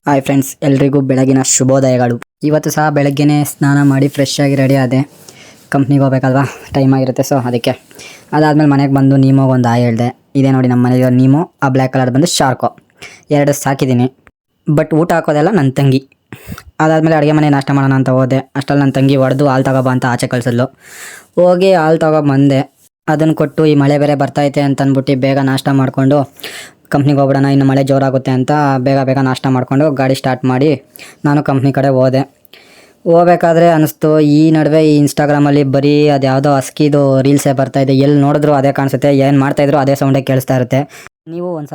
Hi friends, ಎಲ್ರಿಗೂ ಬೆಳಗಿನ ಶುಭೋದಯಗಳು. ಇವತ್ತು ಸಹ ಬೆಳಗ್ಗೆನೇ ಸ್ನಾನ ಮಾಡಿ ಫ್ರೆಶ್ ಆಗಿ ರೆಡಿ ಆದೆ. ಕಂಪ್ನಿಗೆ ಹೋಗ್ಬೇಕಲ್ವಾ, ಟೈಮ್ ಆಗಿರುತ್ತೆ. ಸೊ ಅದಕ್ಕೆ ಅದಾದಮೇಲೆ ಮನೆಗೆ ಬಂದು ನೀಮೋಗೆ ಒಂದು ಹಾಯ್ ಹೇಳಿದೆ. ಇದೇ ನೋಡಿ ನಮ್ಮ ಮನೆಗೆ ನೀಮೋ, ಆ ಬ್ಲ್ಯಾಕ್ ಕಲರ್ ಬಂದು ಶಾರ್ಕೋ, ಎರಡು ಸಾಕಿದ್ದೀನಿ. ಬಟ್ ಊಟ ಹಾಕೋದೆಲ್ಲ ನನ್ನ ತಂಗಿ. ಅದಾದಮೇಲೆ ಅಡುಗೆ ಮನೆ ನಾಷ್ಟ ಮಾಡೋಣ ಅಂತ ಹೋದೆ. ಅಷ್ಟರಲ್ಲಿ ನನ್ನ ತಂಗಿ ಹೊಡೆದು ಹಾಲು ತಗೊಬಾ ಅಂತ ಆಚೆ ಕಳಿಸಿದ್ಲು. ಹೋಗಿ ಹಾಲು ತಗೊಬಂದೆ. ಅದನ್ನು ಕೊಟ್ಟು ಈ ಮಳೆ ಬೇರೆ ಬರ್ತೈತೆ ಅಂತ ಅಂದ್ಬಿಟ್ಟು ಬೇಗ ನಾಷ್ಟ ಮಾಡಿಕೊಂಡು ಕಂಪ್ನಿಗೆ ಹೋಗ್ಬಿಡೋಣ, ಇನ್ನು ಮಳೆ ಜೋರಾಗುತ್ತೆ ಅಂತ ಬೇಗ ನಾಷ್ಟ ಮಾಡಿಕೊಂಡು ಗಾಡಿ ಸ್ಟಾರ್ಟ್ ಮಾಡಿ ನಾನು ಕಂಪ್ನಿ ಕಡೆ ಹೋದೆ. ಹೋಗ್ಬೇಕಾದ್ರೆ ಅನ್ನಿಸ್ತು, ಈ ನಡುವೆ ಈ ಇನ್ಸ್ಟಾಗ್ರಾಮಲ್ಲಿ ಬರೀ ಅದು ಯಾವುದೋ ಹಸ್ಕಿದು ರೀಲ್ಸೇ ಬರ್ತಾಯಿದೆ. ಎಲ್ಲಿ ನೋಡಿದ್ರು ಅದೇ ಕಾಣಿಸುತ್ತೆ, ಏನು ಮಾಡ್ತಾಯಿದ್ರು ಅದೇ ಸೌಂಡೇ ಕೇಳಿಸ್ತಾ ಇರುತ್ತೆ. ನೀವು ಒಂದು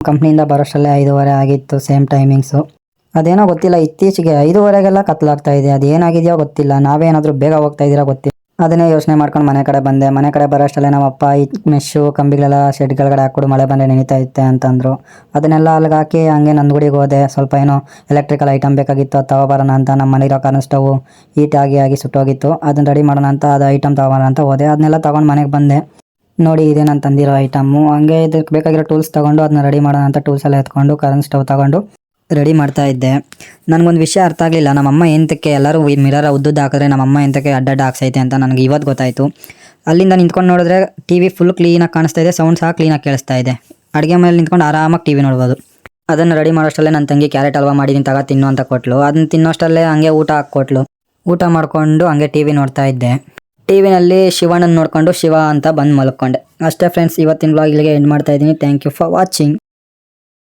ಕಂಪ್ನಿಯಿಂದ ಬರೋಷ್ಟಲ್ಲೇ 5:30 ಆಗಿತ್ತು, ಸೇಮ್ ಟೈಮಿಂಗ್ಸು. ಅದೇನೋ ಗೊತ್ತಿಲ್ಲ, ಇತ್ತೀಚೆಗೆ 5:30ಗೆಲ್ಲ ಕತ್ಲಾಗ್ತಾ ಇದೆ. ಅದೇನಾಗಿದೆಯೋ ಗೊತ್ತಿಲ್ಲ, ನಾವೇನಾದರೂ ಬೇಗ ಹೋಗ್ತಾ ಇದ್ದೀರಾ ಗೊತ್ತಿಲ್ಲ. ಅದನ್ನೇ ಯೋಚನೆ ಮಾಡ್ಕೊಂಡು ಮನೆ ಕಡೆ ಬಂದೆ. ಮನೆ ಕಡೆ ಬರೋಷ್ಟಲ್ಲೇ ನಮ್ಮ ಅಪ್ಪ ಈ ಮೆಶ್ಶು ಕಂಬಿಗಳೆಲ್ಲ ಶೆಡ್ ಕೆಳಗಡೆ ಹಾಕ್ಬಿಡು, ಮಳೆ ಬಂದರೆ ನೆನೀತಾ ಇತ್ತೆ ಅಂತಂದರು. ಅದನ್ನೆಲ್ಲ ಅಲ್ಲಿಗೆ ಹಾಕಿ ಹಂಗೆ ನಂದಗುಡಿಗೆ ಹೋದೆ. ಸ್ವಲ್ಪ ಏನೋ ಎಲೆಕ್ಟ್ರಿಕಲ್ ಐಟಮ್ ಬೇಕಾಗಿತ್ತು, ಅದು ತಗೊಬರೋಣ ಅಂತ. ನಮ್ಮ ಮನೆಗಿರೋ ಕರೆಂಟ್ ಸ್ಟವ್ ಹೀಟ್ ಆಗಿ ಸುಟ್ಟೋಗಿತ್ತು, ಅದನ್ನು ರೆಡಿ ಮಾಡೋಣ ಅಂತ ಅದು ಐಟಮ್ ತಗೊಬರೋಣ ಅಂತ ಹೋದೆ. ಅದನ್ನೆಲ್ಲ ತೊಗೊಂಡು ಮನೆಗೆ ಬಂದೆ. ನೋಡಿ, ಇದೇ ನಾನು ತಂದಿರೋ ಐಟಮ್ಮು. ಹಂಗೆ ಇದಕ್ಕೆ ಬೇಕಾಗಿರೋ ಟೂಲ್ಸ್ ತೊಗೊಂಡು ಅದನ್ನ ರೆಡಿ ಮಾಡೋಣ ಅಂತ ಟೂಲ್ಸ್ ಎಲ್ಲ ಎತ್ಕೊಂಡು ಕರೆಂಟ್ ಸ್ಟವ್ ತೊಗೊಂಡು ರೆಡಿ ಮಾಡ್ತಾ ಇದ್ದೆ. ನನಗೊಂದು ವಿಷಯ ಅರ್ಥ ಆಗಲಿಲ್ಲ, ನಮ್ಮಮ್ಮ ಎಂತಕ್ಕೆ ಎಲ್ಲರೂ ಈ ಮಿರರ್ ಉದ್ದುದ್ದು ಹಾಕಿದ್ರೆ ನಮ್ಮಮ್ಮ ಎಂತಕ್ಕೆ ಅಡ್ಡಡ್ಡ ಹಾಕ್ಸೈತೆ ಅಂತ ನನಗೆ ಇವತ್ತು ಗೊತ್ತಾಯಿತು. ಅಲ್ಲಿಂದ ನಿಂತ್ಕೊಂಡು ನೋಡಿದ್ರೆ ಟಿ.ವಿ ಫುಲ್ ಕ್ಲೀನಾಗಿ ಕಾಣಿಸ್ತಾ ಇದೆ, ಸೌಂಡ್ ಸಹ ಕ್ಲೀನಾಗಿ ಕೇಳಿಸ್ತಾ ಇದೆ. ಅಡುಗೆ ಮನೇಲಿ ನಿಂತ್ಕೊಂಡು ಆರಾಮಾಗಿ ಟಿ.ವಿ ನೋಡ್ಬೋದು. ಅದನ್ನು ರೆಡಿ ಮಾಡೋಷ್ಟಲ್ಲೇ ನನ್ನ ತಂಗಿ ಕ್ಯಾರೆಟ್ ಹಲ್ವಾ ಮಾಡಿದ್ದೀನಿ, ತಗೋ ತಿನ್ನು ಅಂತ ಕೊಟ್ಲು. ಅದನ್ನ ತಿನ್ನೋಷ್ಟಲ್ಲೇ ಹಂಗೆ ಊಟ ಹಾಕ್ಕೊಟ್ಲು. ಊಟ ಮಾಡಿಕೊಂಡು ಹಂಗೆ ಟಿ.ವಿ ನೋಡ್ತಾ ಇದ್ದೆ. ಟಿ.ವಿನಲ್ಲಿ ಶಿವಣ್ಣನ ನೋಡ್ಕೊಂಡು ಶಿವ ಅಂತ ಬಂದು ಮಲ್ಕೊಂಡೆ. ಅಷ್ಟೇ ಫ್ರೆಂಡ್ಸ್, ಇವತ್ತಿನ ವ್ಲಾಗ್ ಇಲ್ಲಿಗೆ ಎಂಡ್ ಮಾಡ್ತಾ ಇದ್ದೀನಿ. Thank you for watching.